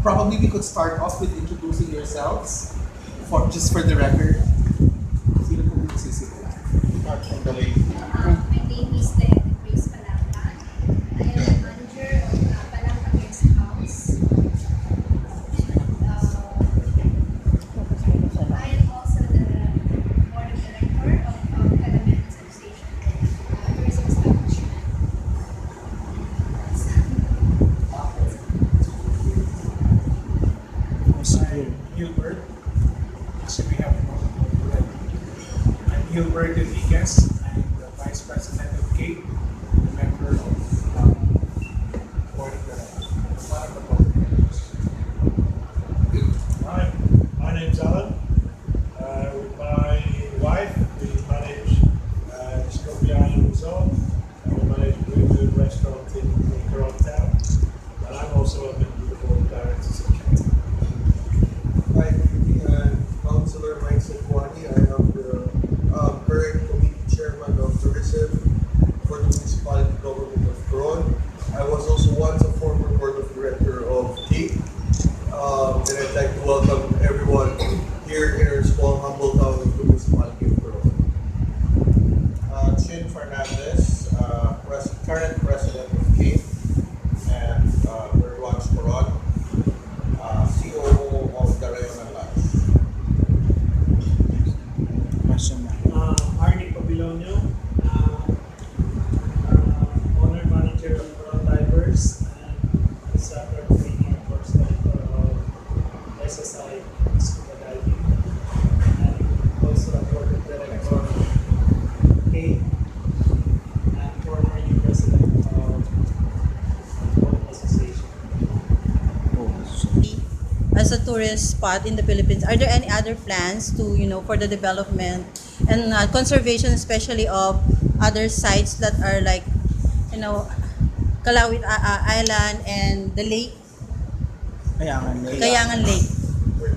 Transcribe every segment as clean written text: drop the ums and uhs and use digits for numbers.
Probably we could start off with introducing yourselves, just for the record. Sino po magsisimula? My name is Grace Palawan. I am the manager of Palawan Guest House. I am also the board of director of Calamianes Association Tourism Establishment. HILBERT. Actually, we have multiple already. I'm HILBERT ENRIQUEZ. I'm the Vice President of CATE, the member of Board of Directors. One of the board of directors. Hi, my name's Alan. With my wife, we manage Sangguniang Resort, and we manage a really good restaurant in Coron town. And I'm also a member of the board of directors of CATE. Hi, good evening. I'm Councilor SADHWANI. I am the current committee chairman of tourism for the municipality government of Coron. I was also once a former board of director of CATE. And I'd like to welcome everyone here in our small, humble town of the municipality of Coron. FERNANDEZ, current president of CATE, and very once Coron, COO of DARAYONAN. Babilonio, owner manager of Coron Divers, and the soccer training course director of SSI Scuba Diving, and also a board of director of CATE, and former new president of Boat Association. As a tourist spot in the Philippines, are there any other plans to, for the development and conservation, especially of other sites that are like, Calawit Island and the lake, Kayangan Lake,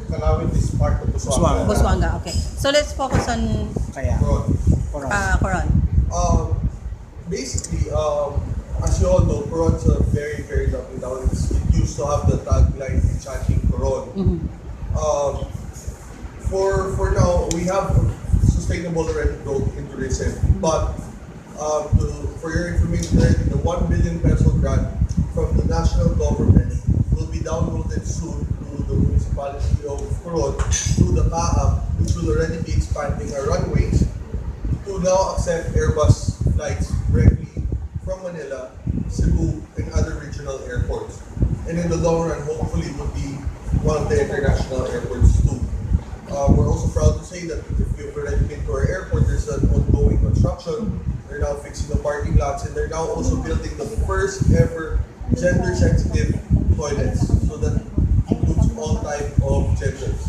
Calawit is part of Busuanga. Busuanga. Okay, so let's focus on Coron. Basically, as you all know, Coron's a very, very lovely town. It used to have the tagline "Enchanting Coron." For now, we have sustainable already growth in tourism. But for your information, the 1 billion peso grant from the national government will be downloaded soon to the municipality of Coron through the CATE, which will already be expanding our runways to now accept Airbus flights directly from Manila, Cebu, and other regional airports. And in the long run, hopefully, will be one of the international airports too. We're also proud to say that if you've already been to our airport, there's an ongoing construction. They're now fixing the parking lots, and they're now also building the first ever gender-sensitive toilets. So that includes all type of genders.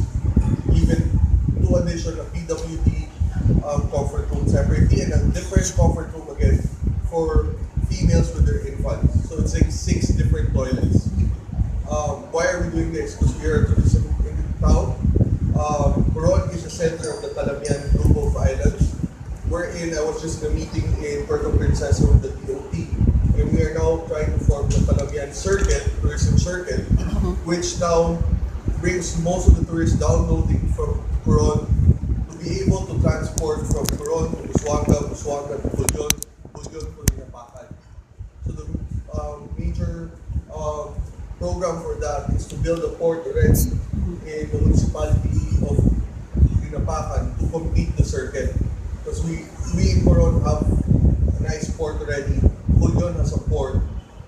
Even to addition a PWD comfort room separately, and a different comfort room again for females with their infants. So it's like 6 different toilets. Why are we doing this? Because we are a tourism in town. Coron is the center of the Calamianes group of islands, wherein I was just in a meeting in Puerto Princesa with the DOT, and we are now trying to form the Calamianes circuit, tourism circuit, which now brings most of the tourists downloading from Coron to be able to transport from Coron to Busuanga, Busuanga to Bulyon, Bulyon to Linapacan. So the major program for that is to build a port already in the municipality of Linapacan to complete the circuit. Because we in Coron have a nice port already. Bulyon has a port.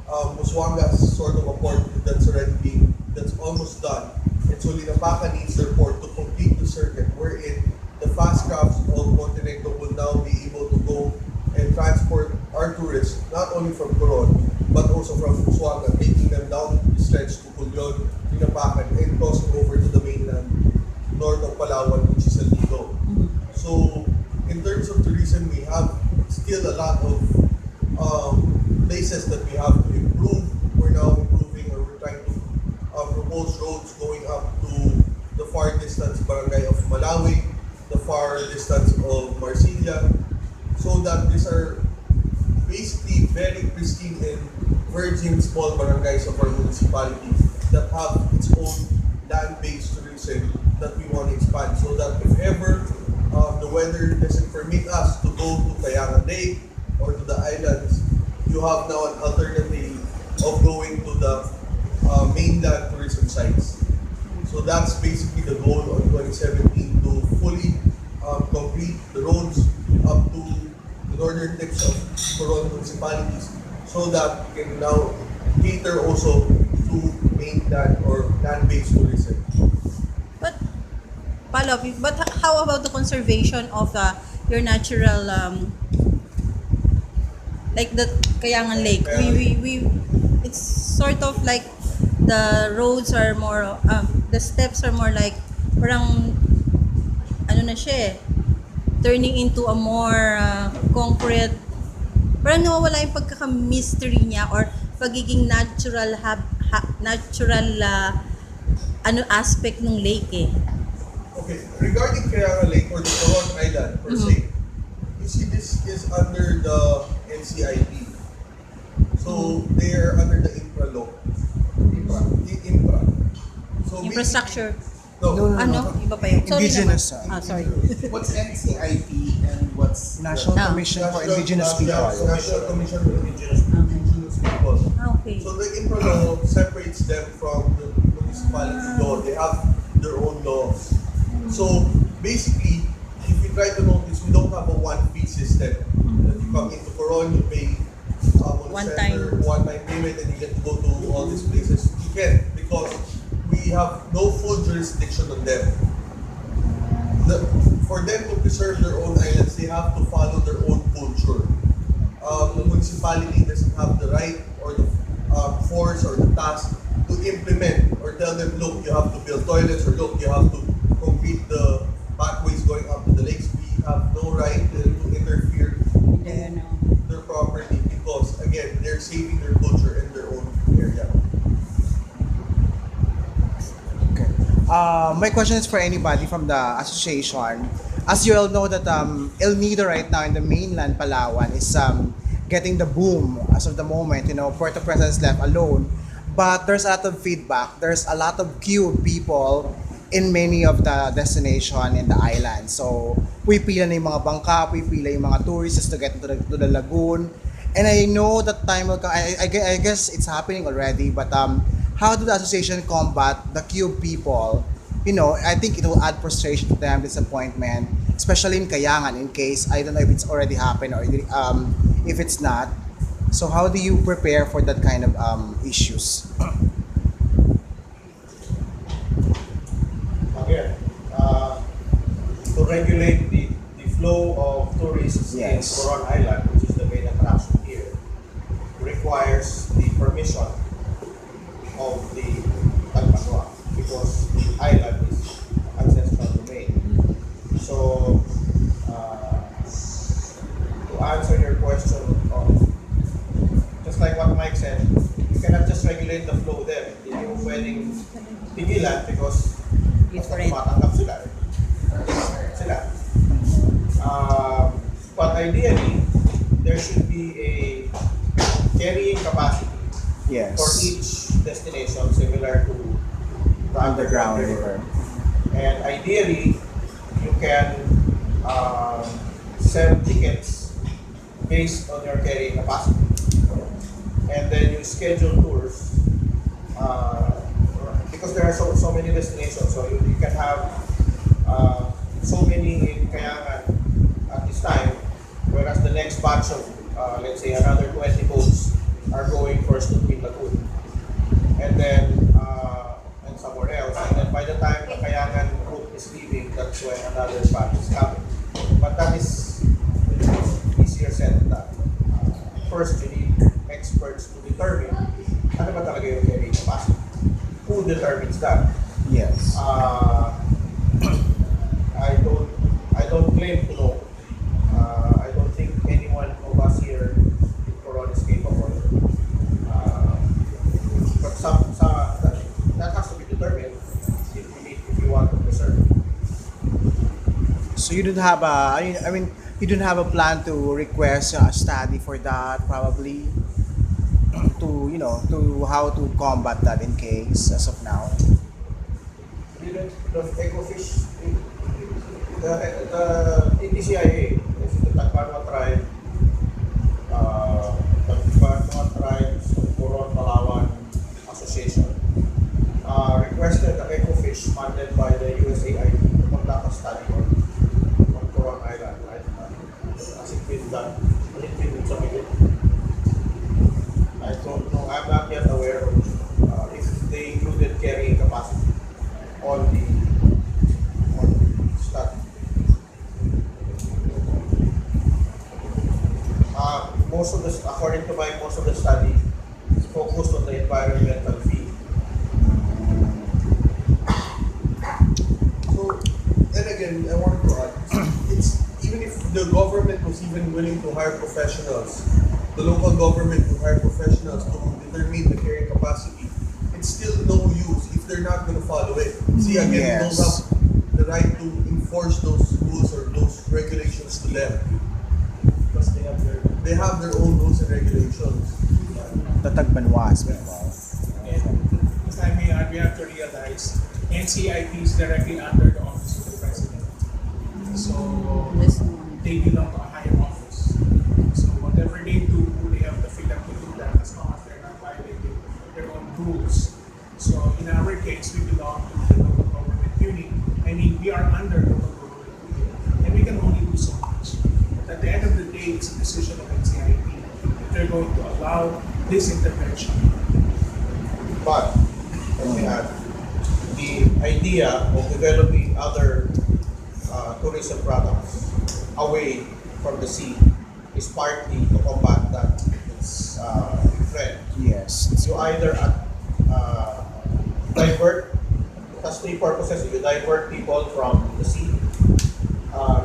Busuanga has sort of a port that's almost done. And so Linapacan needs their port to complete the circuit, wherein the fast crafts of Montenegro will now be able to go and transport our tourists not only from Coron but also from Busuanga, taking them down the stretch to Bulyon, Linapacan, and crossing over to the mainland north of Palawan, which is Santino. So in terms of tourism, we have still a lot of places that we have to improve. We're now improving, or we're trying to propose roads going up to the far distance barangay of Malawi, the far distance of Marsilia, so that these are basically very pristine and virgin small barangays of our municipality. that have its own land-based tourism that we want to expand, so that if ever the weather doesn't permit us to go to Kayangan Lake or to the islands, you have now an alternative of going to the mainland tourism sites. So that's basically the goal on 2017, to fully complete the roads up to the northern tips of Coron municipalities, so that we can now cater also to mainland or land-based tourism. But but how about the conservation of your natural like the Kayangan Lake? We it's sort of like the roads are more the steps are more like parang ano na siya turning into a more concrete, parang nawawala yung pagkaka-mystery niya or pagiging natural ano aspect ng lake eh. Okay, regarding Kayangan Lake or the Coron Island per se, you see this is under the NCIP. So they are under the infra law. Infra. So Infrastructure. No. Ano? Iba pa yun. Sorry Indigenous, naman. Sorry. What's NCIP and what's National Ah. Commission for Indigenous People. National Commission for Indigenous People. Okay. So the infra law separates them from the municipality law. They have their own laws. So basically, if you try to notice, we don't have a one-fee system. That you come into Coron, you pay one-time payment, and you get to go to all these places. You can, because we have no full jurisdiction on them. For them to preserve their own islands, they have to follow their own culture. The municipality doesn't have the right or the force or the task to implement or tell them, look, you have to build toilets, or look, you have to complete the pathways going up to the lakes. We have no right to interfere in their property, because again, they're saving their culture in their own area. Okay. My question is for anybody from the association. As you all know that El Nido right now in the mainland Palawan is getting the boom as of the moment. You know, Puerto Princesa is left alone. But there's a lot of feedback. There's a lot of queue people in many of the destination in the island. So, pipila na yung mga bangka, pipila yung mga tourists to get to the lagoon. And I know that time will come, I guess it's happening already, but how do the association combat the queue people? You know, I think it will add frustration to them, disappointment, especially in Kayangan, in case, I don't know if it's already happened or if it's not. So how do you prepare for that kind of issues? Again, to regulate the flow of tourists Yes. in Coron Island, which is the main attraction here, requires the permission of the Tagmanwa, because the island is ancestral domain. So, to answer your question, just like what Mike said, you cannot just regulate the flow there. Hindi mo pwedeng tigilan because basta tumatanggap sila. But ideally, there should be a carrying capacity Yes. for each destination similar to the Underground river. And ideally, you can sell tickets based on your carrying capacity. And then you schedule tours because there are so many destinations. So you can have so many in Kayangan at this time, whereas the next batch of let's say another 20 boats are going first to Queen Lagoon, and then and somewhere else. And then by the time the Kayangan group is leaving, that's when another batch is coming. But that is easier said than done. First, you need experts to determine ano ba talaga yung carrying capacity. Who determines that? Yes. I don't claim to know. I don't think anyone of us here in Coron is capable. But that has to be determined if you want to preserve. So you don't have you don't have a plan to request a study for that, probably, to to how to combat that in case as of now? The ecofish, the TTCIA, this is the Tagbanwa tribe, Tagbanwa Tribes of Coron, Palawan Association, requested the ecofish funded by the USAID to conduct a study on Coron Island, right? Has it been done? Has it been submitted? I don't know. I'm not yet aware of if they included carrying capacity on the study. According to most of the study is focused on the environmental fee. So, and again, I wanted to add, it's even if the government was even willing to hire professionals, the local government will hire professionals to determine the carrying capacity, it's still no use if they're not going to follow it. See, again, we don't have the right to enforce those rules or those regulations to them. Because they have their own rules and regulations. The Tagbanwas people. And if I may add, we have to realize NCIP is directly under the office of the president. So they belong to a higher office. So whatever they do, they have the freedom to do that as long as they're not violating their own rules. So in our case, we belong to the local government unit. I mean, we are under local government unit, and we can only do so much. But at the end of the day, it's a decision of NCIP if they're going to allow this intervention. But, let me add, the idea of developing other tourism products away from the sea is partly to combat that trend. Yes. You either divert, it has three purposes. You divert people from the sea.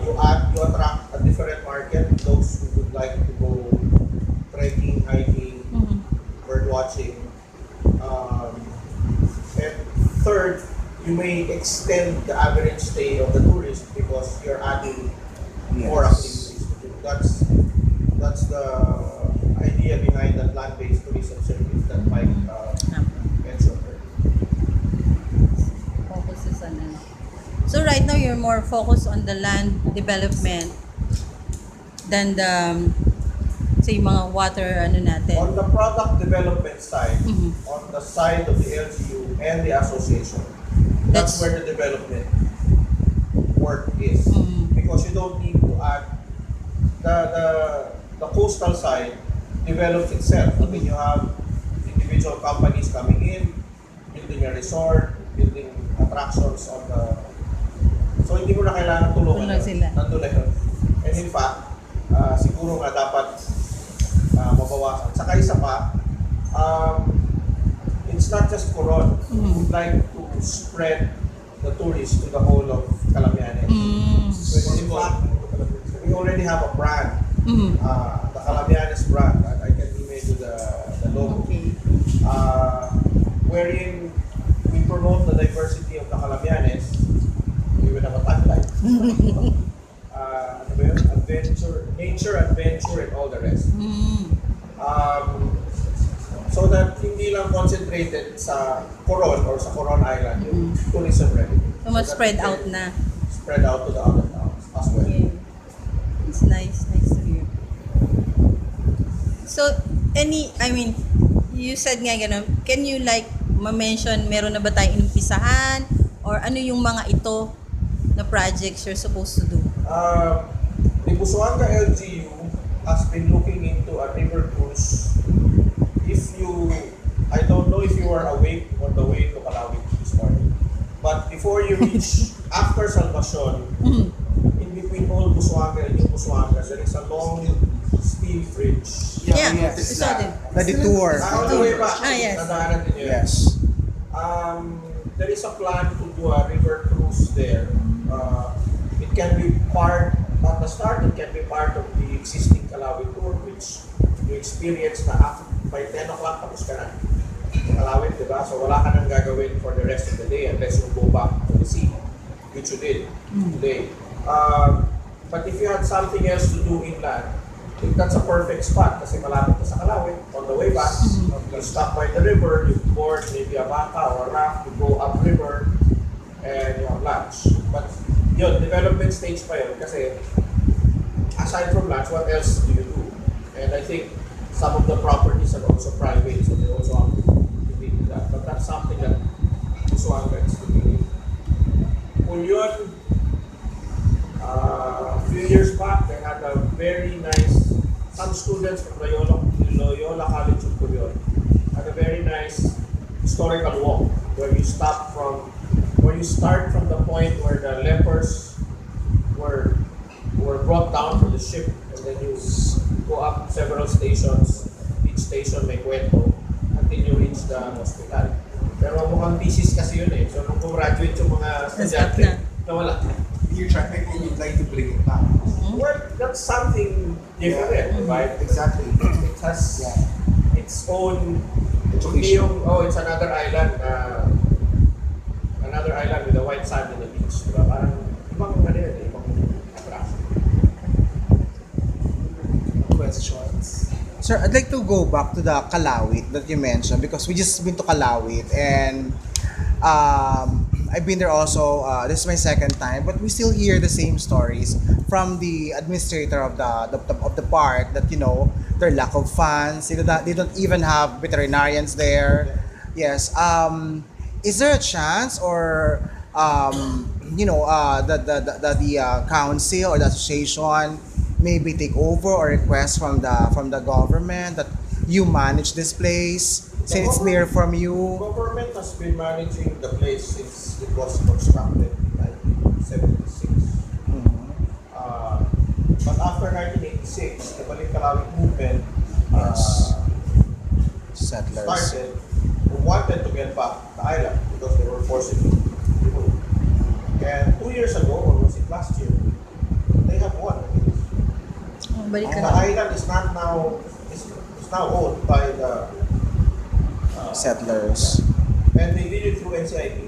You attract a different market, those who would like to go trekking, hiking, bird watching. And third, you may extend the average stay of the tourist because you're adding more activities to do. That's the idea behind the land-based tourism service that Mike mentioned earlier. Focuses on ano. So right now you're more focused on the land development than the say mga water natin. On the product development side, on the side of the LGU and the association, that's where the development work is. Because you don't need to add the coastal side develops itself. I mean, you have individual companies coming in, building a resort, building attractions on the. So hindi mo na kailangan tulungan sila. Nandun na yun. And in fact, siguro nga dapat mabawasan. Saka isa pa, it's not just Coron. We would like to spread the tourists to the whole of Calamianes. So in fact, we already have a brand, the Calamianes brand. I can email you the logo. Okay. Wherein we promote the diversity of the Calamianes. We will have a tagline. Adventure, nature, adventure, and all the rest. So that hindi lang concentrated sa Coron or sa Coron Island yung tourism revenue. So much spread out na. Spread out to the other towns as well. Yeah. It's nice to hear. So, you said nga gano'n, can you like ma-mention, meron na ba tayong inumpisahan? Or ano yung mga ito na projects you're supposed to do? The Busuanga LGU has been looking into a river cruise. I don't know if you are awake on the way to Palawan this morning, but before you reach, after Salvacion, in between Old Busuanga and New Busuanga, there is a long steel bridge. Yeah, we saw them. The detour. On the way back, yes. nadaanan din yun. Yes. There is a plan to do a river cruise there. It can be part, at the start, it can be part of the existing Calawit tour, which you experience na after, by 10 o'clock, tapos ka na. Calawit, diba? So wala ka nang gagawin for the rest of the day unless you go back to the sea, which you did today. But if you had something else to do inland, I think that's a perfect spot kasi malapit ka sa Calawit. On the way back, You stop by the river, you board maybe a baka or a raft, you go upriver, and you have lunch. But yun, development stage pa yun kasi aside from lunch, what else do you do? And I think some of the properties are also private, so they also have to be that. But that's something that Busuanga is doing. Kung yun, a few years back, they had a very nice, some students from Loyola College of Coron had a very nice historical walk where you start from the point where the lepers were brought down from the ship, and then you go up several stations, each station may kwento until you reach the hospital. Pero mukhang thesis kasi yun eh. So nung graduate yung mga estudyante, nawala. You're trying and you'd like to bring it back. Well, that's something different, right? Exactly. It has its own, hindi yung, it's another island with a white sand in the beach. Diba? Parang ibang ibang attraction. Questions? Sir, I'd like to go back to the Kalawit that you mentioned because we just been to Kalawit and I've been there also. This is my second time, but we still hear the same stories from the administrator of the park that their lack of funds. They don't even have veterinarians there. Yes. Is there a chance, or the council or the association maybe take over or request from the government that you manage this place since it's near from you? Government has been managing the place since it was constructed in 1976. But after 1986, the Balik Kalawit movement Settlers. started, who wanted to get back the island because they were forcibly removed. And 2 years ago, or was it last year, they have won. Balik ka The na. island is not now is now owned by the Settlers and they did it through NCIP.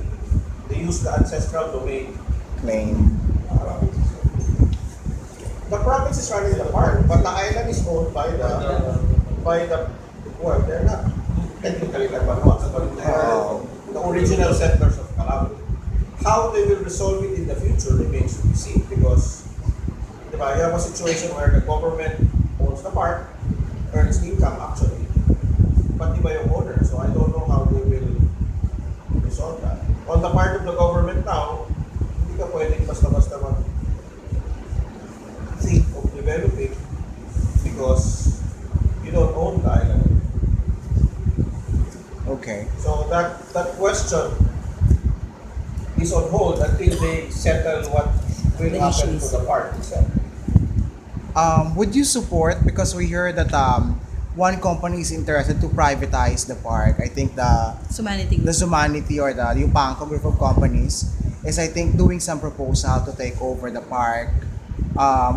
They used the ancestral domain. claim. The province is running the park, but the island is owned by the well, they're not technically the Vanuatu, but the original settlers of Calamianes. How they will resolve it in the future remains to be seen because you have a situation where the government owns the park, earns income actually, but yung owner. So I don't know how they will resolve that. On the part of the government now, hindi ka pwedeng basta-basta think of developing because you don't own the island. Okay. So that question is on hold until they settle what will The happen issues. to the park itself. Would you support, because we heard that one company is interested to privatize the park? I think the Zumanity or the Yupanco group of companies is, I think, doing some proposal to take over the park.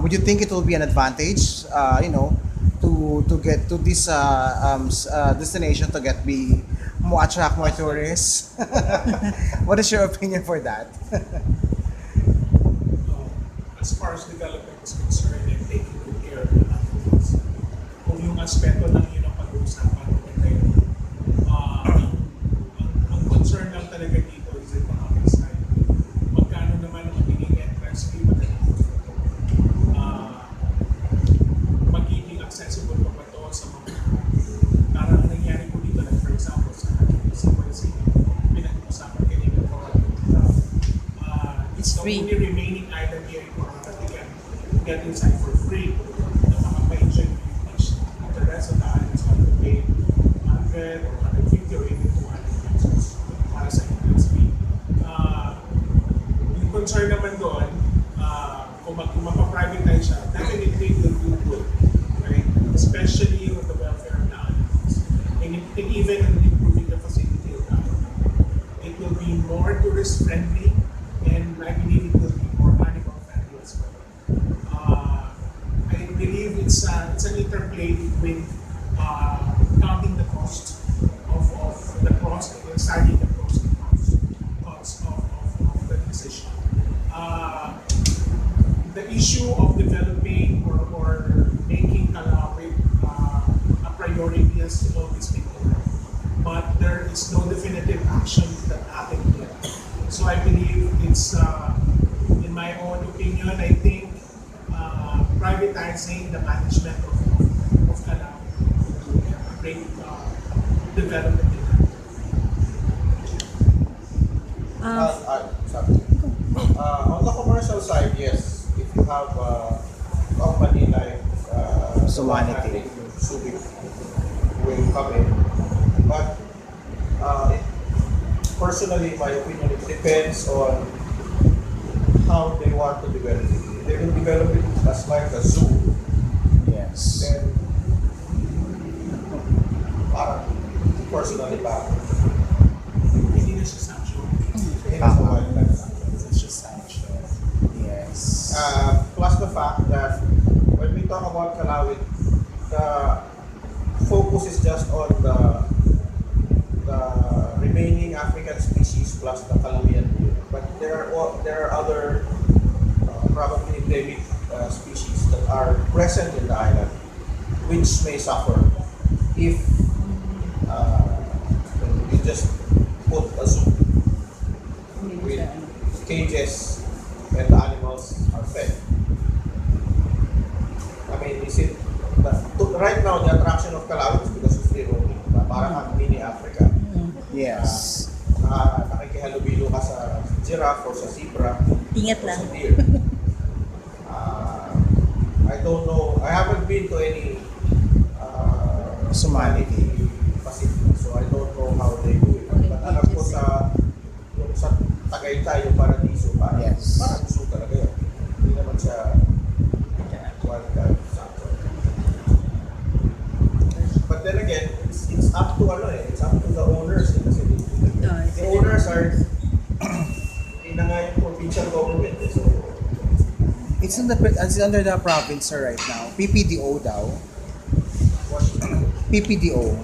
Would you think it will be an advantage, to get to this destination to attract more tourists? What is your opinion for that? As far as development is concerned and taking good care of the animals, kung yung aspeto lang yun ang pag-uusapan ngayon, ang concern lang talaga dito is the economic side. Magkano naman ang magiging entrance fee, magiging accessible pa ba ito sa mga parang nangyari po dito, like for example sa City, pinag-usapan kanina for it's the free. only remaining island here in Coron that they can get inside for free na makapa-enjoy yung beach. The rest of the islands have to pay 100 or 150 or even 200 pesos para sa entrance fee. Yung concern naman doon, kung mapa-privatize siya, definitely it will do good, right? Especially with the welfare of the animals. And even improving the facility of the island. It will be more tourist-friendly, and I believe it will be more animal-friendly as well. I believe it's an interplay between counting the cost of the cost and deciding the pros and cons of the decision. The issue of developing or making Calawit a priority has always been there. is no definitive action that happened yet. So I believe it's, in my own opinion, I think privatizing the management of Calamianes would be a great development in that. On the commercial side, yes, if you have a company like Humanity. Subic will come in. But personally, in my opinion, it depends on how they want to develop it. If they will develop it as like a zoo, Yes. then parang personally parang Hindi na siya sanctuary. hindi na sa wildlife sanctuary. It's just sanctuary. Yes. Plus the fact that when we talk about Calawit, the focus is just on the remaining African species plus the Calamian. But there are other probably endemic species that are present in the island, which may suffer if you just put a zoo with cages and the animals are fed. I mean, is it right now the attraction of Calawit is because of free roaming, parang ang mini Africa. Yes. Nakikihalubilo ka sa giraffe or sa zebra Ingat or lang. sa deer. I don't know. I haven't been to any Humanity. facility, so I don't know how they do it. But alam ko sa Tagaytay, yung Paradiso, parang Yes. zoo talaga yun. Hindi naman siya wildlife sanctuary. But then again, it's up to it's up to the owners kasi the owners are hindi na nga yung provincial government. So It's under the province sir, right now. PPDO daw. PPDO.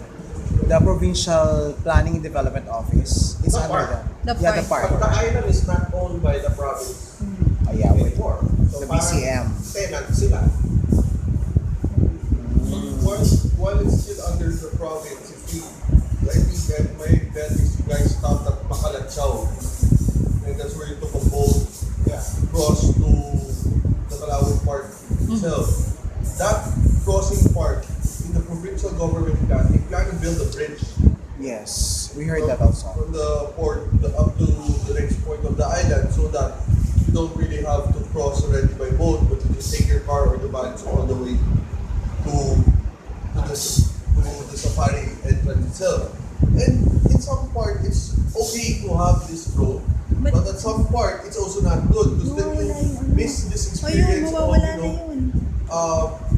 The Provincial Planning and Development Office. It's The under park. the The park. But the island is not owned by the province Oh, yeah, wait. anymore. So The parang BCM. tenant sila. While it's still under the province, I think that my bet is you guys stopped at Makalatsaw. And that's where you took a boat cross to the Calawit Park itself. That crossing part in the provincial government plan, they plan to build a bridge Yes, we heard that also. from the port up to the next point of the island so that you don't really have to cross already by boat, but you just take your car or the bikes all the way to the safari entrance itself. And in some part, it's okay to have this road, but at some part, it's also not good because then you miss this experience of,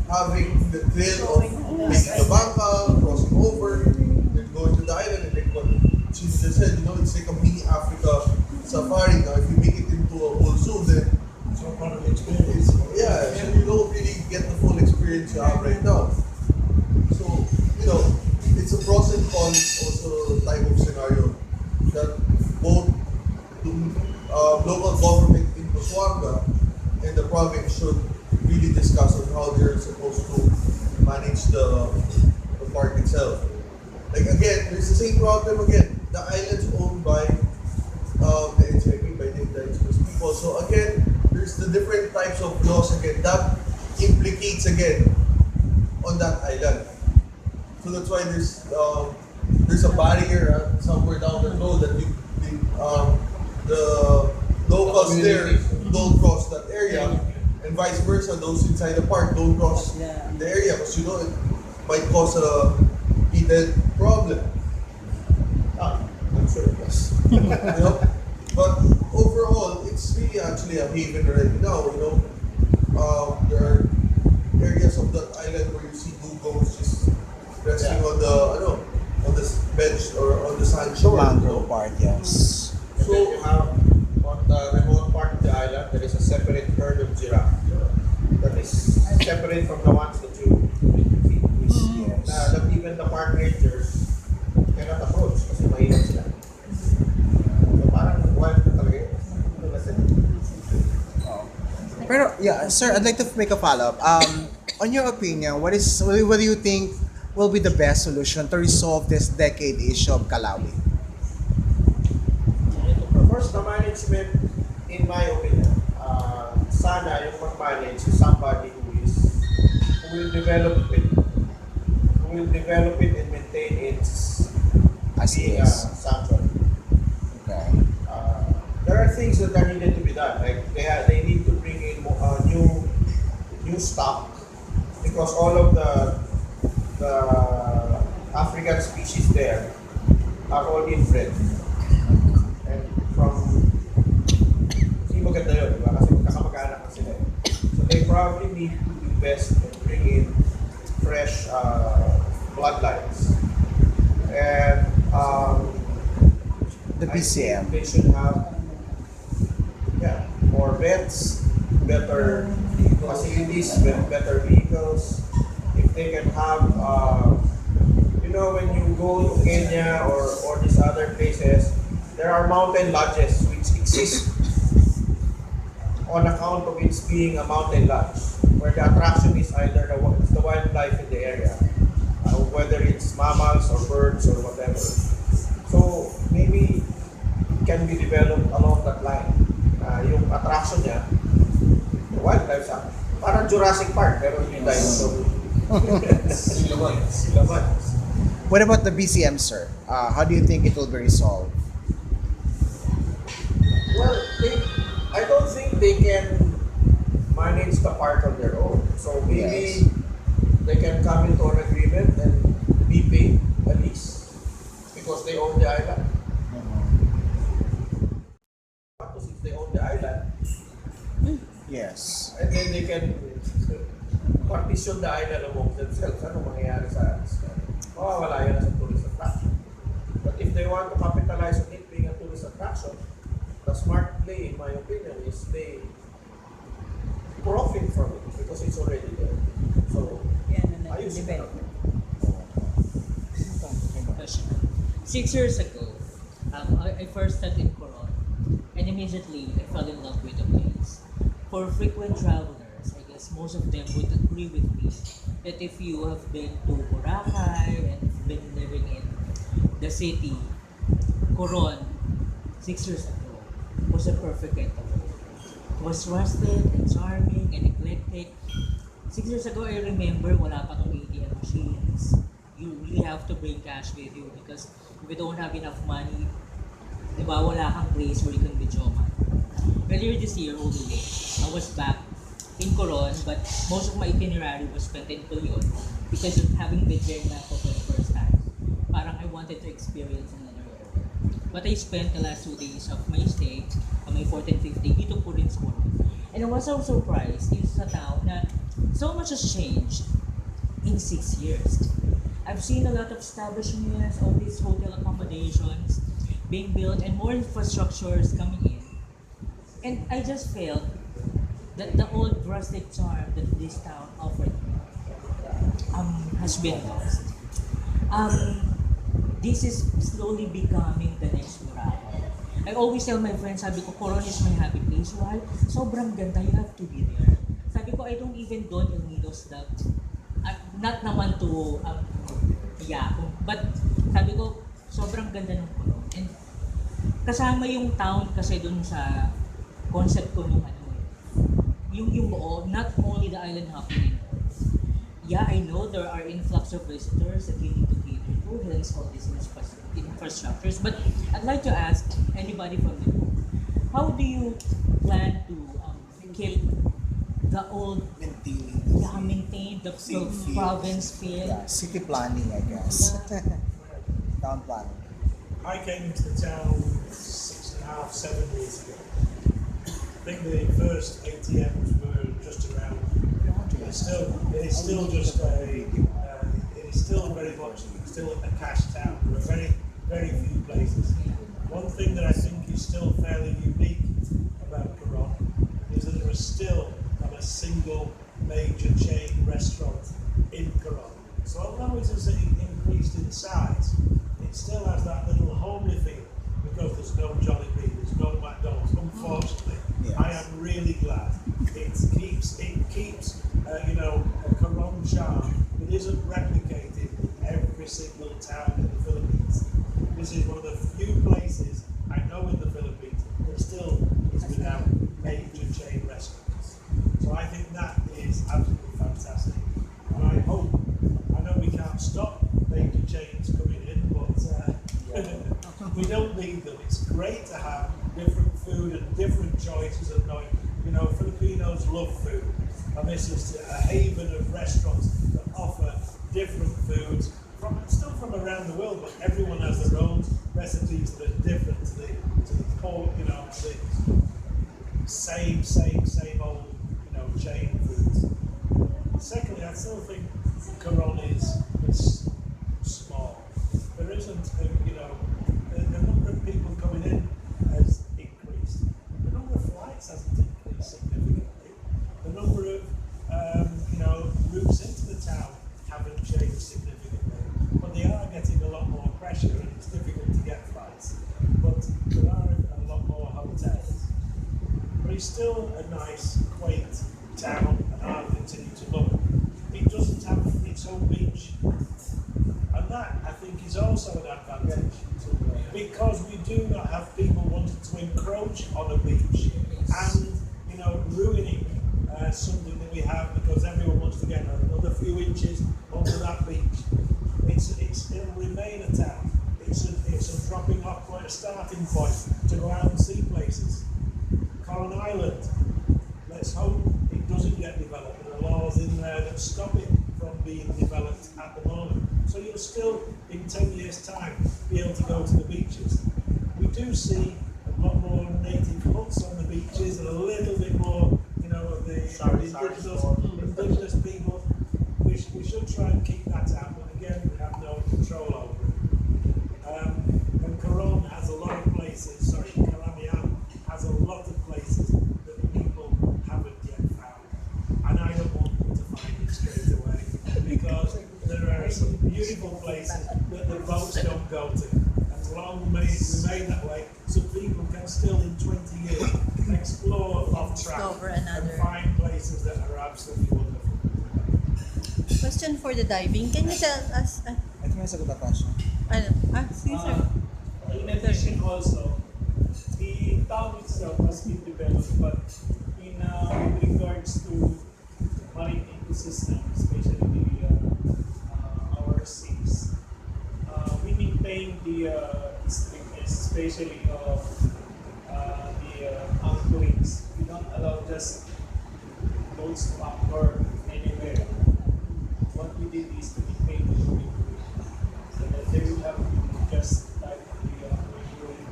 having the thrill of making the bangka, crossing over, then going to the island, and then what she just said, it's like a mini Africa safari. Now, if you make it into a whole zoo, then It's not part of the experience. so you don't really get the full experience you have right now. So, it's a pros and cons also type of scenario that both the local government in Busuanga and the province should really discuss on how they're supposed to manage the park itself. Like again, there's the same problem again. The island's owned by the NCIP, by the indigenous people. So again, there's the different types of laws again that implicates again on that island. So that's why there's a barrier somewhere down the road that the locals there don't cross that area, and vice versa, those inside the park don't cross the area because it might cause a heated problem. I'm sure it does. But overall, it's really actually a haven right now. There are areas of that island where you see dugongs just resting on the bench or on the sand shore. Mangrove part, yes. So you have on the remote part of the island, there is a separate herd of giraffe that is separate from the ones that you feed. Yes. That even the park rangers cannot approach kasi mahirap sila. So parang wild na talaga yun. Pero yeah, sir, I'd like to make a follow-up. On your opinion, what do you think will be the best solution to resolve this decade issue of Calawi? First, the management, in my opinion, sana yung mag-manage is somebody who will develop it and maintain its As being is. sanctuary. Okay. There are things that are needed to be done. Like they need to bring in new stock because all of the African species there are all inbred. And from hindi maganda yun, diba? Kasi magkakamag-anak na sila. So they probably need to invest and bring in fresh bloodlines. And The I BCM. think they should have more vets, better facilities, better vehicles. If they can have, when you go to Kenya or these other places, there are mountain lodges which exist on account of its being a mountain lodge, where the attraction is either the wildlife in the area, whether it's mammals or birds or whatever. So maybe it can be developed along that line. Yung attraction niya, the wildlife sa parang Jurassic Park, pero hindi dinosaur. Silaman. What about the BCM, sir? How do you think it will be resolved? Well, I don't think they can manage the park on their own. So maybe they can come into an agreement and be paid a lease because they own the island. Because if they own the island, Yes. and then they can partition the island among themselves. Ano mangyayari sa mawawala yan as a tourist attraction. But if they want to capitalize on it being a tourist attraction, the smart play, in my opinion, is they profit from it because it's already there. So, ayusin na lang. Question. 6 years ago, I first studied in Coron, and immediately I fell in love with the place. For frequent travelers, I guess most of them would agree with me that if you have been to Boracay and been living in the city, Coron, 6 years ago, was a perfect getaway. It was rusted and charming and eclectic. 6 years ago, I remember wala pa tong ATM machines. You really have to bring cash with you because if you don't have enough money, diba, wala kang place where you can withdraw money. Earlier this year, all the way, I was back in Coron, but most of my itinerary was spent in Palawan because of having been there na for the first time. Parang I wanted to experience another area. But I spent the last 2 days of my stay on my 4th and 5th day dito po rin sa Coron. And I was so surprised dito sa town na so much has changed in 6 years. I've seen a lot of establishments, all these hotel accommodations being built and more infrastructures coming in. And I just felt that the old rustic charm that this town offered has been lost. This is slowly becoming the next Boracay. I always tell my friends, sabi ko, Coron is my happy place. Why? Sobrang ganda, you have to be there. Sabi ko, I don't even don El Nidos that, not naman to, but sabi ko, sobrang ganda ng Coron. And kasama yung town kasi dun sa concept ko nung yung buo, not only the island hopping. Yeah, I know there are influx of visitors that you need to cater to, hence all these infrastructures. But I'd like to ask anybody from the group, how do you plan to keep the old, maintain the province feel? Yeah, city planning, I guess. Town planning. I came into the town 6.5, 7 years ago. I think the first ATMs were just around. It is still very much still a cash town. There are very, very few places. One thing that I think is still fairly unique about Coron is that there is still not a single major chain restaurant in Coron. So although it has increased in size, it still has that little homely feel because there's no Jollibee, there's no McDonald's. Unfortunately, yes. I am really glad it keeps a Coron charm that isn't replicated We don't need them. It's great to have different food and different choices of knowing, you know, Filipinos love food. And this is a haven of restaurants that offer different foods, still from around the world, but everyone has their own recipes that are different to the core, you know, to the same old, you know, chain foods. Secondly, I still think Coron is small. There isn't, you know, the number of people coming in has increased. The number of flights hasn't increased significantly. The number of, you know, routes into the town haven't changed significantly. But they are getting a lot more pressure and it's difficult to get flights. But there are a lot more hotels. But it's still a nice, quaint town and I'll continue to love it. It doesn't have its own beach. And that, I think, is also an advantage. Because we do not have people wanting to encroach on a beach and, you know, ruining something that we have because everyone wants to get another few inches onto that beach. It'll remain a town. It's a dropping off point, a starting point to go out and see places. Coron Island, let's hope it doesn't get developed. There are laws in there that stop it from being developed at the moment. So you'll still, in 10 years' time, be able to go to the beaches. We do see a lot more native huts on the beaches and a little bit more, you know, of the indigenous people. We should try and keep that out, but again, we have no control over it. And Coron has a lot of places, Calamianes has a lot of places that people haven't yet found. And I don't want them to find it straight away, because there are some beautiful places that the boats don't go to. And long may it remain that way, so people can still in 20 years explore off track and find places that are absolutely wonderful. Question for the diving. Can you tell us? Ito may sagot na question. Sige, sir. In addition also, the town itself has been developed, but in with regards to marine ecosystem, especially our seas, we maintain the strictness, especially of the anchorings. We don't allow just boats to anchor anywhere. What we did is to maintain the anchoring, so that they will have to just like the anchoring,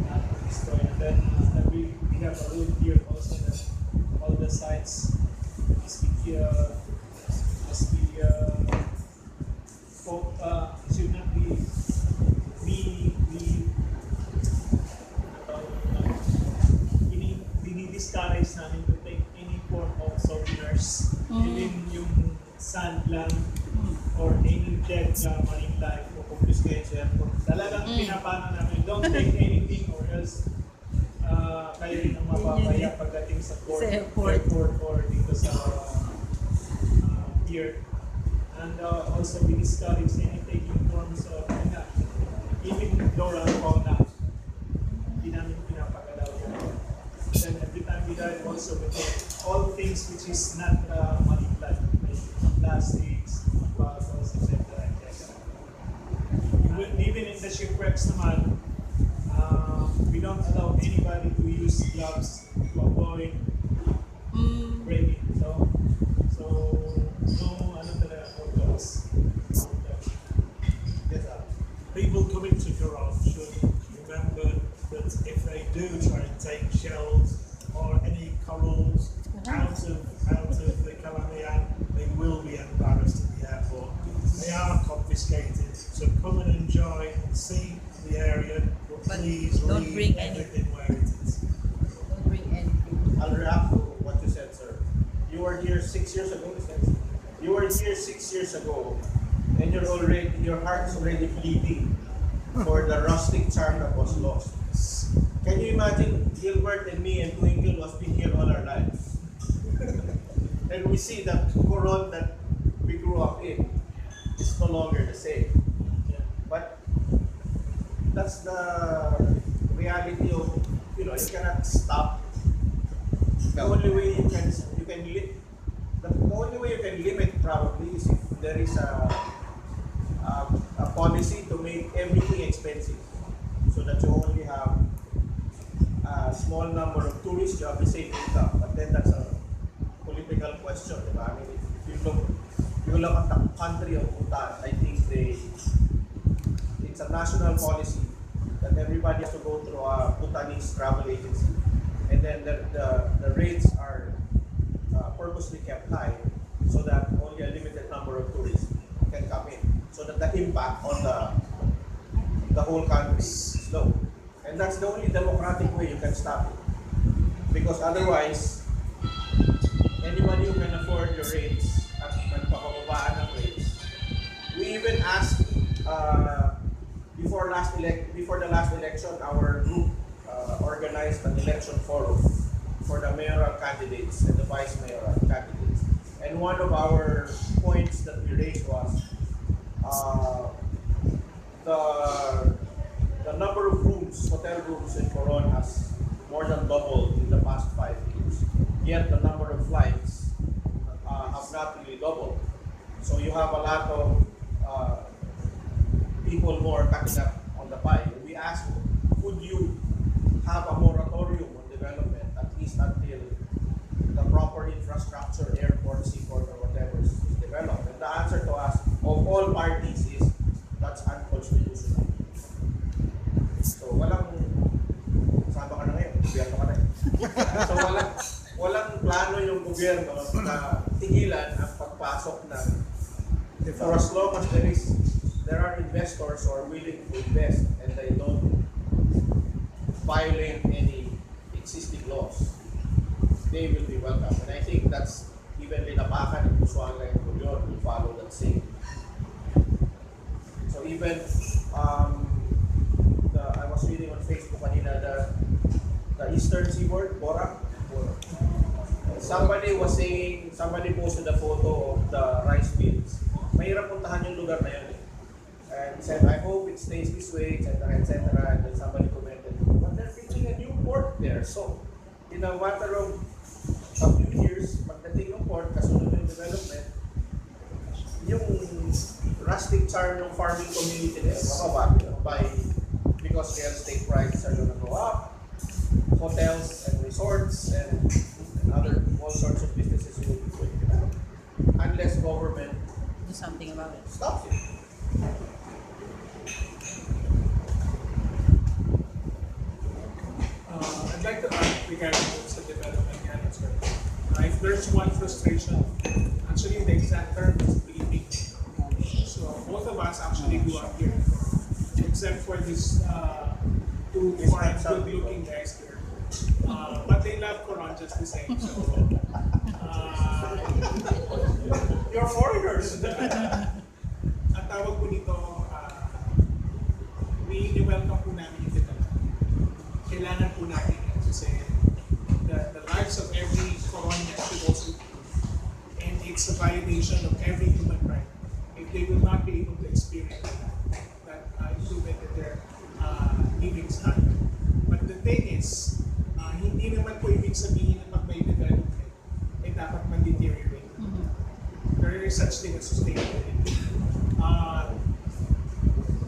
not destroy. And then we have a rule here also that all the sites must be should not be discourage namin to take any form of souvenirs, even yung sand lang or any dead marine life o confiscate sa airport. Talagang pinapano namin, don't take anything or else kayo rin ang mapapaya pagdating sa airport or dito sa pier. And also we discourage any taking forms of even flora and fauna. Hindi namin pinapagalaw yan. Then every time we dive also we take all things which is not marine life, like plastics, bottles, etc. Even in the shipwrecks naman, we don't allow anybody to use gloves to avoid breaking. So no gloves. People coming to Coron should remember that if they do try and take shells or any corals out of the Calamianes, they will be embarrassed at the airport. They are confiscated. So come and enjoy and see the area, but please don't leave bring everything where it is. Don't bring anything. I'll react to what you said, sir. You were here 6 years ago, You were here 6 years ago, and your heart's already bleeding for the rustic charm that was lost. Can you imagine Gilbert and me and Twinkle was been here all our lives? And we see that Coron that we grew up in is no longer the same. But that's the reality of, you cannot stop. The only way you can limit probably is if there is a policy to make everything expensive. so that you only have a small number of tourists, you have the same income. But then that's a political question, diba? I mean, if you look at the country of Bhutan, I think it's a national policy that everybody has to go through a Bhutanese travel agency, and then the rates are purposely kept high so that only a limited number of tourists can come in, so that the impact on the whole country is low. And that's the only democratic way you can stop it, because otherwise anybody who can afford your rates at nagpapababaan ng rates. We even asked before the last election, our group organized an election forum for the mayoral candidates and the vice mayoral candidates. And one of our points that we raised was the number of rooms, hotel rooms in Coron has more than doubled in the past 5 years. Yet the number of flights have not really doubled. So you have a lot of people more cutting up on the pie. We asked, could you have a moratorium on development, at least until the proper infrastructure, airport, seaport, or whatever is developed? And the answer to us, of all parties, is that's unconstitutional. So walang, sama ka na ngayon, gobyerno ka na. So walang plano yung gobyerno na tigilan ang pagpasok ng, for as long as there are investors who are willing to invest and they don't violate any existing laws, they will be welcome. And I think that's even Linapakan and Busuanga and Coron will follow that same. So even I was reading on Facebook kanina the Eastern Seaboard, Bora. Somebody posted a photo of the rice fields. Mahirap puntahan yung lugar na yun. And said, I hope it stays this way, etc., etc. And then somebody commented, but they're building a new port there. So, in a matter of a few years, pagdating ng port, kasunod yung development, yung rustic charm ng farming community there, makabago because real estate prices are going to go up, hotels and resorts and other all sorts of businesses will be going to develop, unless government Do something about it. stops it. I'd like to add regarding sa development yan, sir. If there's one frustration, actually the exact term is bleeding. So both of us actually grew up here, except for this two foreign good-looking guys here. But they love Coron just the same. So You're foreigners. ang tawag po nito, welcome po namin yung development. Kailangan po natin yan kasi the lives of every Coronian should also improve. And it's a violation of every human right if they will not be able to experience that improvement in their living standard. But the thing is, hindi naman po ibig sabihin na pag may development, ay dapat mag-deteriorate. There is such thing as sustainability.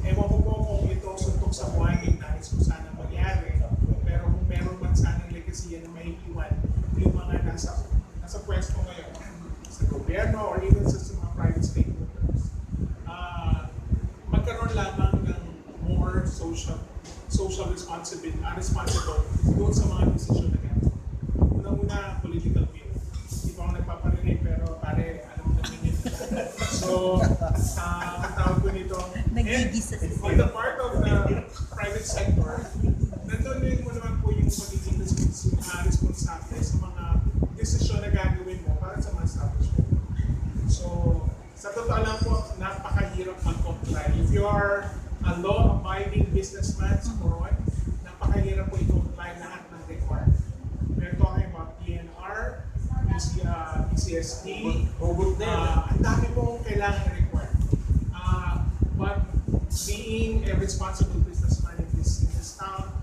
Ewan ko po kung ito suntok sa buwan yung nais kung sana mangyari, pero kung meron man sanang legacy na may iwan yung mga nasa pwesto ngayon sa gobyerno or even sa mga private stakeholders, magkaroon lamang ng more social responsible doon sa mga desisyon na gano'n. Una-una, political will. Hindi pa ako nagpaparinig pero pare, alam mo namin yun. So, ang tawag ko nito, on the part of the private sector, nandun din mo naman po yung magiging responsable sa mga desisyon na gagawin mo para sa mga establishment. So, sa totoo lang po, napakahirap mag-comply. If you are a law-abiding businessman sa Coron, napakahirap po i-comply lahat ng requirement. We're talking about PNR, PCSD, ang dami pong kailangan require. But being a responsible businessman in this town,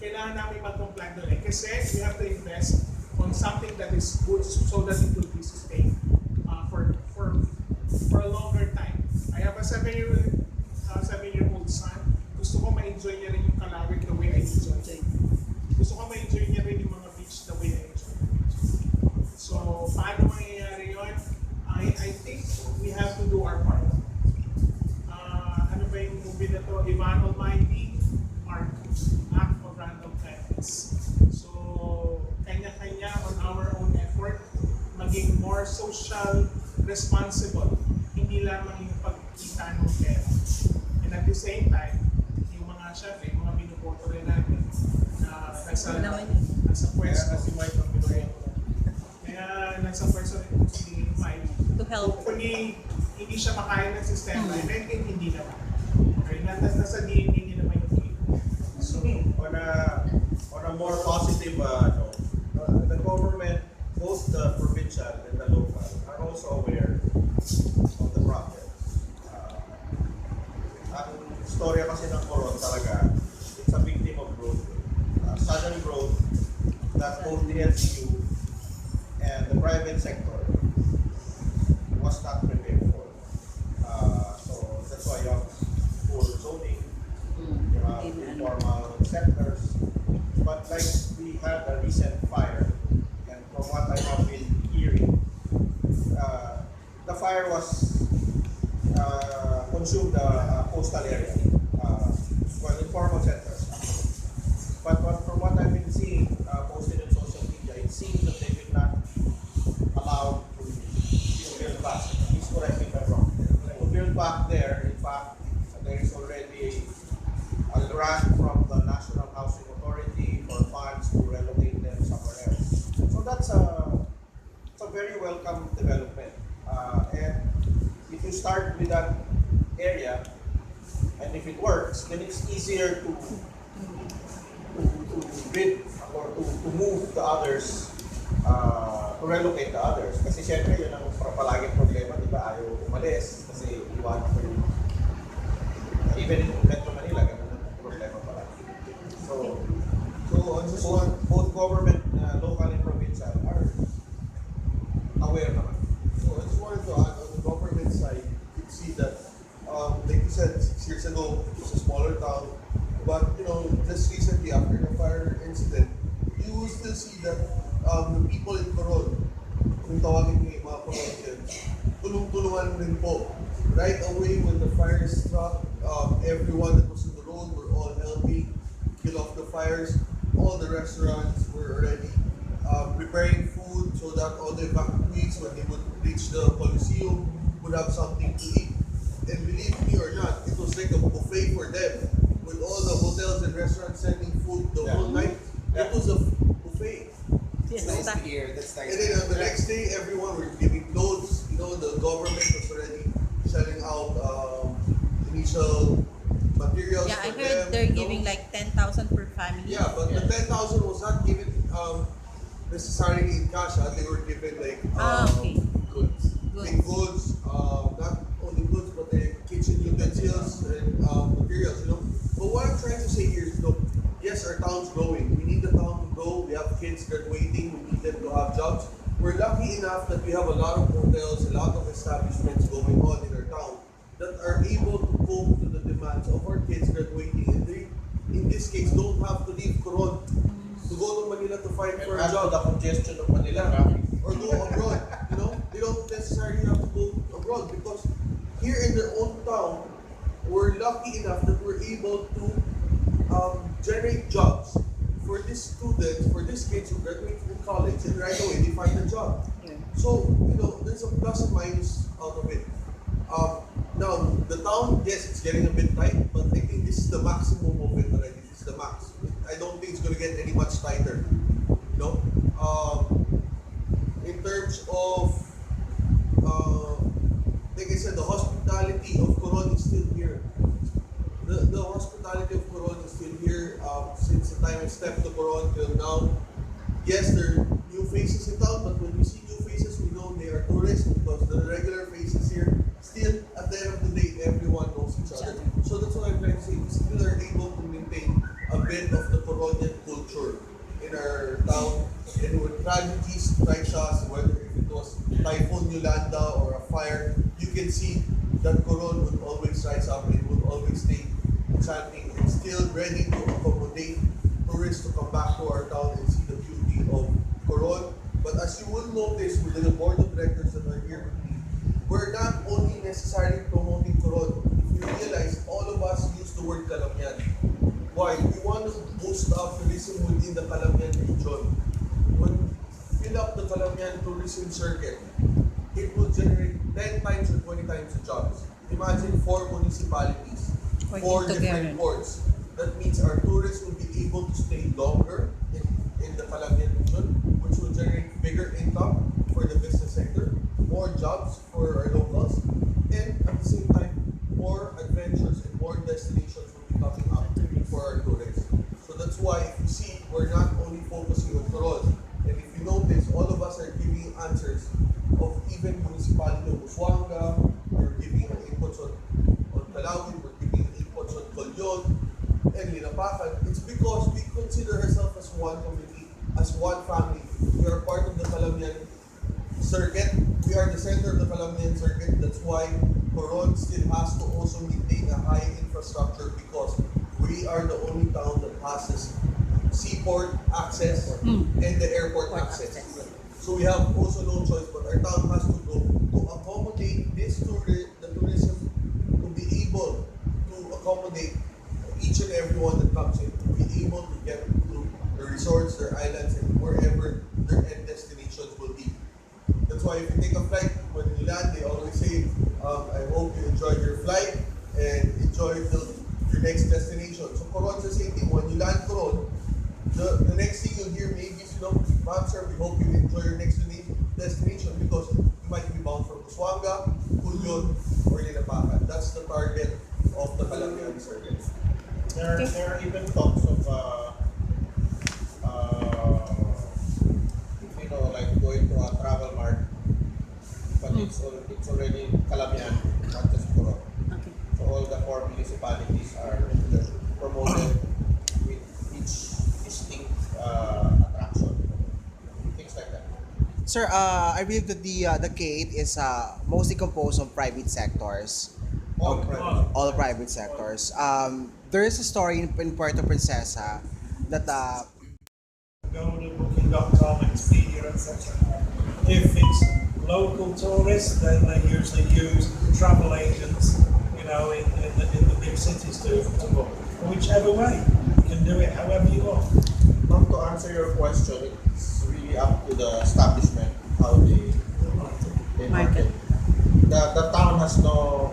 kailangan namin mag-comply doon kasi we have to invest on something that is good so that it will be sustained for a longer time. I have a 7-year-old son. Gusto nila to Ivan Almighty, Mark, Act of Random Kindness. So, kanya-kanya on our own effort, maging more social, responsible, hindi lamang yung pagkita ng pera. And at the same time, yung mga, syempre, yung mga binuboto rin natin na nasa pwesto, si Mike ang binuboto. Kaya nasa pwesto rin si Mike. To help. Hopefully, hindi siya makaya ng sistema. And I think hindi naman. Okay, nasa DNA niya naman yung game. So, on a more positive note, the government, both the provincial and the local, are also aware of the problem. Ang storya kasi ng Coron talaga, it's a victim of growth. Sudden growth that both the LGU and the private sector was not prepared for. So that's why you have poor zoning, you have informal sectors. But like we had a recent fire, and from what I have been hearing, the fire was consumed the coastal area, well, informal sectors. But from what I've been seeing posted on social media, it seems that they will not allow to build back. Please correct me if I'm wrong. To build back there, in fact, there is already a grant from the National Housing Authority for funds to relocate them somewhere else. So it's a very welcome development. And if you start with that area, and if it works, then it's easier to bid or to move the others, to relocate the others. Kasi syempre yun ang palaging problema, di ba? Ayaw umalis kasi iwan ko yung even in Metro Manila, ganun ang problema pala. So on this one, both government, local and provincial are aware naman. So I just wanted to add on the government side, you can see that, like you said, 6 years ago, it's a smaller town. But just recently after the fire incident, you will still see that the people in Coron, kung tawagin niyo yung mga Coronians, tulong-tulungan rin po. Right away when the fire struck, everyone that was in the road were all helping kill off the fires. All the restaurants were already preparing food so that all the evacuees, when they would reach the Coliseum, would have something to eat. And believe me or not, it was like a buffet for them. With all the hotels and restaurants sending food the whole night, it was a buffet. It's nice to hear. That's nice. And then the next day, everyone were giving clothes. The government was already selling out initial materials. Yeah, I for heard them, they're giving like 10,000 per family. Yeah, but the 10,000 was not given necessarily in cash. They were given like Okay. goods, big goods, not only goods but the kitchen utensils and materials. But what I'm trying to say here is, look, yes, our town's growing. We need the town to grow. We have kids graduating. We need them to have jobs. We're lucky enough that we have a lot of hotels, a lot of establishments going on in our town that are able to cope to the demands of our kids graduating. And they, in this case, don't have to leave Coron to go to Manila to fight for a And job. the congestion of Manila traffic. Or go abroad. They don't necessarily have to go abroad because here in their own town, we're lucky enough that we're able to generate jobs for these students, for these kids who graduate from college, and right away they find a job. Yeah. So, there's a plus and minus out of it. Now, the town, yes, it's getting a bit tight, but I think this is the maximum of it already. This is the max. I don't think it's going to get any much tighter. In terms of, like I said, the hospitality of Coron is still here. The hospitality of Coron is still here since the time I stepped to Coron till now. Yes, there are new faces in town, but when we see new faces, we know they are tourists because the regular faces here, still, at the end of the day, everyone knows each other. So that's what I'm trying to say. We still are able to maintain a bit of the Coronian culture in our town. And when tragedies strike us, whether if it was Typhoon Yolanda or a fire, you can see that Coron would always rise up and would always stay chanting and still ready to accommodate tourists to come back to our town and see the beauty of Coron. But as you will notice with the board of directors that are here with me, we're not only necessarily promoting Coron. If you realize, all of us use the Calamian region. When you fill up the Calamian tourism circuit, it will generate 10 times or 20 times the jobs. Imagine 4 municipalities, 4 different ports. That means our tourists will be able to stay longer in the Calamian region, which will generate bigger income for the business sector, more jobs for our locals, and at the same time, more adventures and more destinations will be coming up for our tourists. So that's why if you see, we're not only focusing on Coron, and if you notice, all of us are giving answers of even municipality of Busuanga, we're giving an inputs on Palawan, we're giving inputs on Colyon, and Linapacan. It's because we consider ourselves as one community, as one family. We are part of the Calamian circuit. We are the center of the Calamian circuit. That's why Coron still has to also maintain a high infrastructure because we are the only town that has this seaport access and the airport access. So we have also no choice, but our town has to grow to accommodate the tourism, to be able to accommodate each and everyone that comes in, to be able to get to the resorts, their islands, and wherever their end destinations will be. That's why if you take a flight, when you land, they always say, I hope you enjoyed your flight and enjoy your next destination. So Coron's the same thing. When you land Coron, the next thing you'll hear maybe is, ma'am sir, we hope you enjoy your next destination because you might be bound from Busuanga, Colyon, or Linapacan. That's the target of the Calamian circuit. There are even talks of like going to a travel mart, but it's already Calamian, not just Coron. Okay. So all the 4 municipalities are promoted with each distinct attraction, things like that. Sir, I believe that the CATE is mostly composed of private sectors. All private sectors. There is a story in Puerto Princesa that Go to booking.com, Expedia, etc. If it's local tourists, then they usually use travel agents, in the big cities to book. Whichever way, you can do it however you want. To answer your question, it's really up to the establishment how they market. The town has no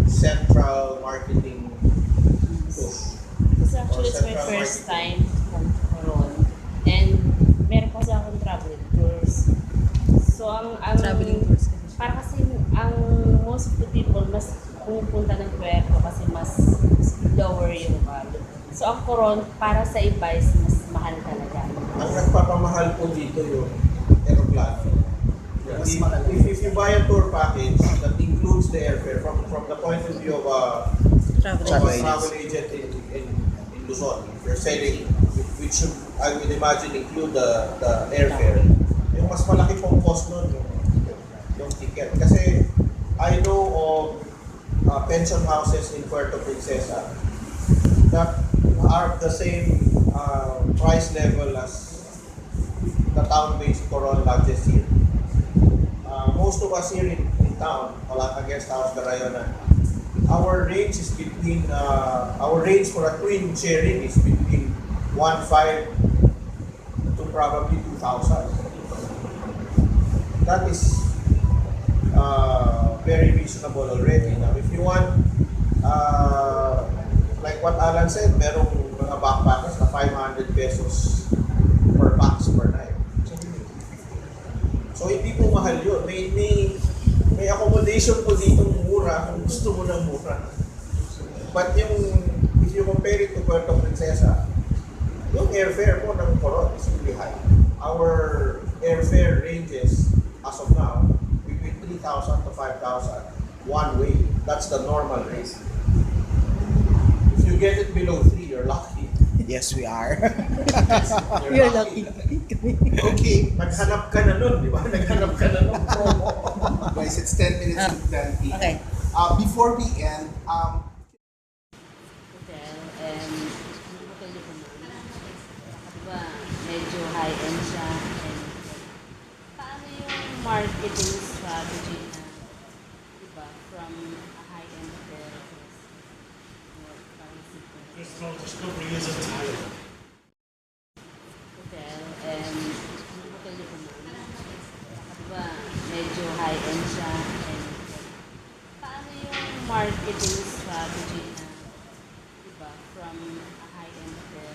central marketing push. Kasi actually it's my first time to come to Coron. And meron kasi akong traveling tours. So ang Traveling tours. para kasi ang most of the people mas pumupunta ng Puerto kasi mas lower yung value. So ang Coron para sa iba is mas mahal talaga. Ang nagpapamahal po dito yung aeroplano. If you buy a tour package that includes the airfare from the point of view of a travel agent in Luzon, if you're selling, which should, I would imagine, include the airfare, yung mas malaki pong cost nun yung ticket. Kasi I know of pension houses in Puerto Princesa that are the same price level as the town-based Coron lodges here. Most of us here in town, Palaka Guest House, Darayonan, our range is between, our range for a twin sharing is between 1,500 to probably 2,000. That is very reasonable already. Now, if you want, like what Alan said, merong mga backpackers na 500 pesos per pax per night. So hindi po mahal yun. May accommodation po dito mura kung gusto mo ng mura. But if you compare it to Puerto Princesa, yung airfare po ng Coron is really high. Our airfare ranges, as of now, between 3,000 to 5,000 one way. That's the normal rate. If you get it below 3, you're lucky. yes, we are. You're lucky. Okay, naghanap ka na nun, di ba? Naghanap ka na nun promo. Guys, it's 10 minutes to 10 p.m. Okay. Before we end, Hotel and hotel yung diba, medyo high-end siya. And paano yung marketing strategy na, diba, from a high-end hotel to parang simple? First of all, Discovery is a tile. from a high-end hotel.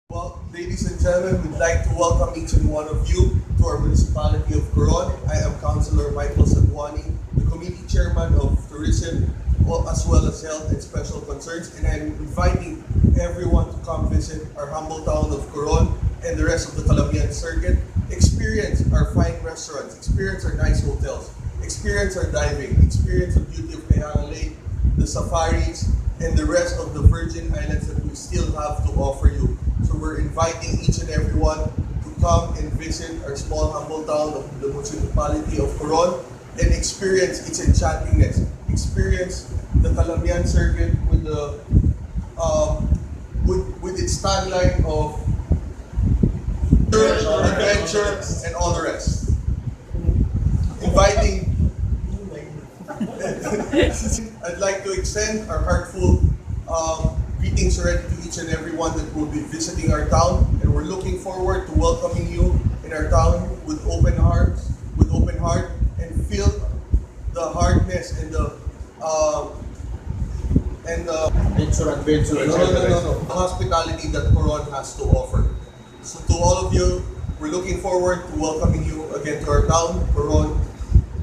Well, ladies and gentlemen, we'd like to welcome each and one of you to our municipality of Coron. I am Councilor Michael SADHWANI, the committee chairman of tourism, as well as health and special concerns, and I'm inviting everyone to come visit our humble town of Coron and the rest of the Calamianes circuit. Experience our fine restaurants, experience our nice hotels, experience our diving, experience the beauty of KHARLA, the safaris, and the rest of the Virgin Islands that we still have to offer you. So we're inviting each and everyone to come and visit our small humble town of the municipality of Coron and experience its enchantingness. Experience the Calamianes circuit with the with its tagline of adventure and all the rest. Inviting. I'd like to extend our heartfelt greetings already to each and everyone that will be visiting our town, and we're looking forward to welcoming you in our town with open heart, and feel the hardness and the adventure. No. Hospitality that Coron has to offer. So to all of you, we're looking forward to welcoming you again to our town, Coron,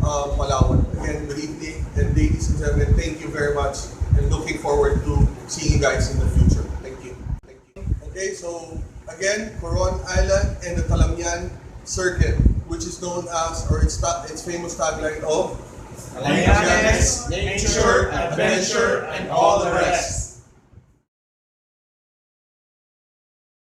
Palawan. Again, good evening, and ladies and gentlemen, thank you very much, and looking forward to seeing you guys in the future. Thank you. Okay, so again, Coron Island and the Calamianes circuit, which is known as, or its famous tagline of Calamianes, nature, adventure, and all the rest.